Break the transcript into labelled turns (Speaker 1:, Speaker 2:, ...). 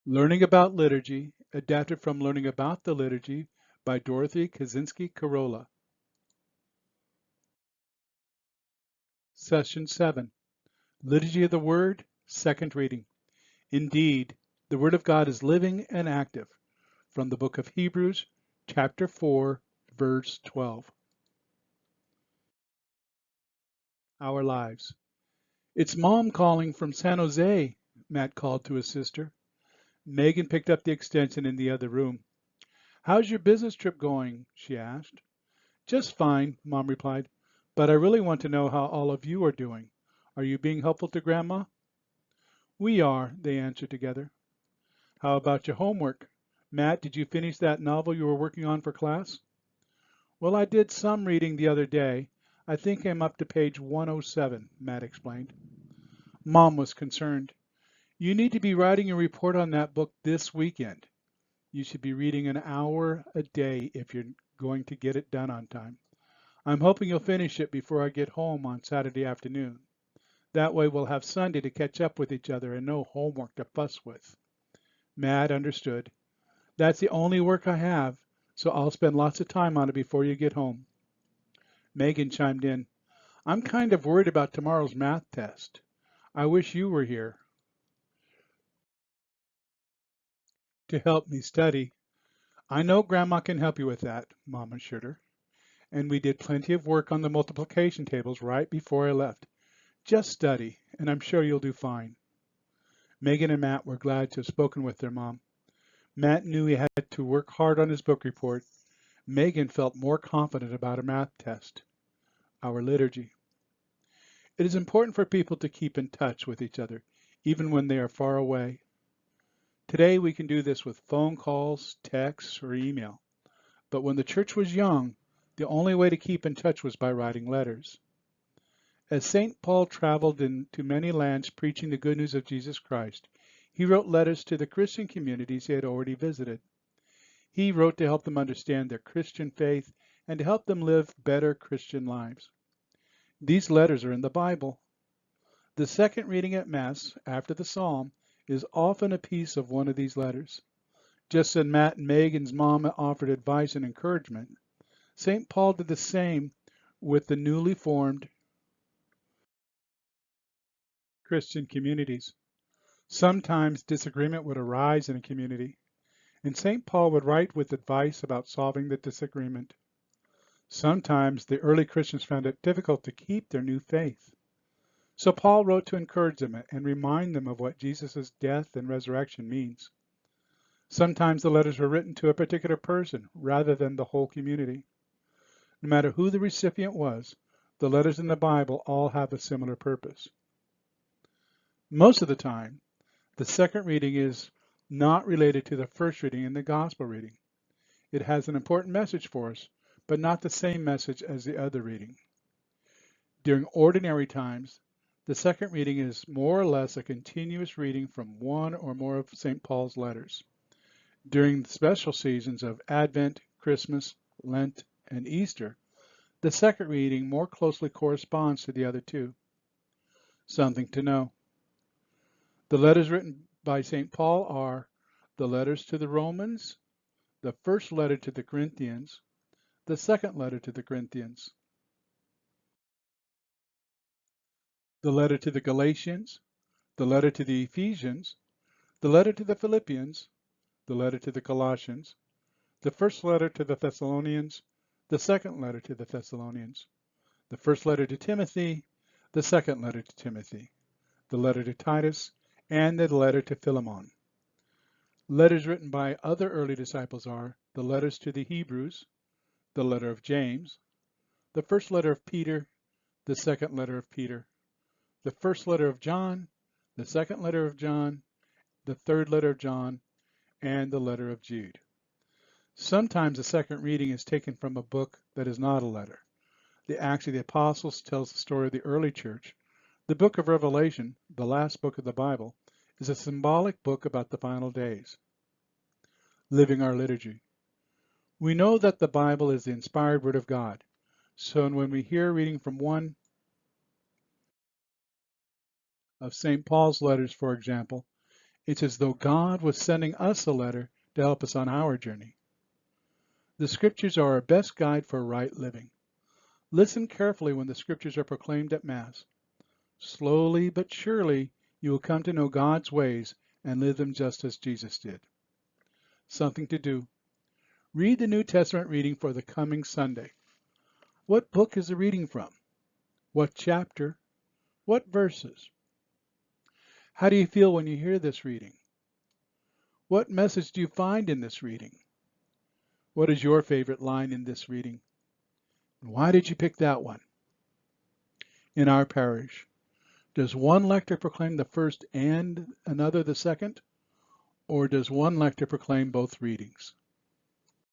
Speaker 1: Learning About Liturgy, adapted from Learning About the Liturgy by Dorothy Kaczynski-Karola. Session 7, Liturgy of the Word, second reading. Indeed, the Word of God is living and active. From the book of Hebrews, chapter 4, verse 12. Our lives. It's Mom calling from San Jose, Matt called to his sister. Megan picked up the extension in the other room. How's your business trip going? She asked. Just fine, Mom replied, but I really want to know how all of you are doing. Are you being helpful to Grandma? We are, they answered together. How about your homework? Matt, did you finish that novel you were working on for class? Well, I did some reading the other day. I think I'm up to page 107, Matt explained. Mom was concerned. You need to be writing a report on that book this weekend. You should be reading an hour a day if you're going to get it done on time. I'm hoping you'll finish it before I get home on Saturday afternoon. That way we'll have Sunday to catch up with each other and no homework to fuss with. Matt understood. That's the only work I have, so I'll spend lots of time on it before you get home. Megan chimed in. I'm kind of worried about tomorrow's math test. I wish you were here to help me study. I know Grandma can help you with that, Mom assured her. And we did plenty of work on the multiplication tables right before I left. Just study, and I'm sure you'll do fine. Megan and Matt were glad to have spoken with their mom. Matt knew he had to work hard on his book report. Megan felt more confident about her math test. Our liturgy. It is important for people to keep in touch with each other, even when they are far away. Today we can do this with phone calls, texts, or email. But when the church was young, the only way to keep in touch was by writing letters. As St. Paul traveled into many lands preaching the good news of Jesus Christ, he wrote letters to the Christian communities he had already visited. He wrote to help them understand their Christian faith and to help them live better Christian lives. These letters are in the Bible. The second reading at Mass, after the Psalm, is often a piece of one of these letters. Just as Matt and Megan's mom offered advice and encouragement, St. Paul did the same with the newly formed Christian communities. Sometimes disagreement would arise in a community, and St. Paul would write with advice about solving the disagreement. Sometimes the early Christians found it difficult to keep their new faith. So Paul wrote to encourage them and remind them of what Jesus' death and resurrection means. Sometimes the letters were written to a particular person rather than the whole community. No matter who the recipient was, the letters in the Bible all have a similar purpose. Most of the time, the second reading is not related to the first reading in the Gospel reading. It has an important message for us, but not the same message as the other reading. During ordinary times, the second reading is more or less a continuous reading from one or more of St. Paul's letters. During the special seasons of Advent, Christmas, Lent, and Easter, the second reading more closely corresponds to the other two. Something to know. The letters written by St. Paul are the letters to the Romans, the first letter to the Corinthians, the second letter to the Corinthians, the letter to the Galatians, the letter to the Ephesians, the letter to the Philippians, the letter to the Colossians, the first letter to the Thessalonians, the second letter to the Thessalonians, the first letter to Timothy, the second letter to Timothy, the letter to Titus, and the letter to Philemon. Letters written by other early disciples are the letters to the Hebrews, the letter of James, the first letter of Peter, the second letter of Peter, the first letter of John, the second letter of John, the third letter of John, and the letter of Jude. Sometimes the second reading is taken from a book that is not a letter. The Acts of the Apostles tells the story of the early church. The book of Revelation, the last book of the Bible, is a symbolic book about the final days. Living our liturgy. We know that the Bible is the inspired word of God. So when we hear a reading from one of St. Paul's letters, for example, It's as though God was sending us a letter to help us on our journey. The Scriptures are our best guide for right living. Listen carefully when the Scriptures are proclaimed at Mass. Slowly but surely, you will come to know God's ways and live them just as Jesus did. Something to do. Read the New Testament reading for the coming Sunday. What book is the reading from? What chapter? What verses? How do you feel when you hear this reading? What message do you find in this reading? What is your favorite line in this reading? And why did you pick that one? In our parish, does one lector proclaim the first and another the second? Or does one lector proclaim both readings?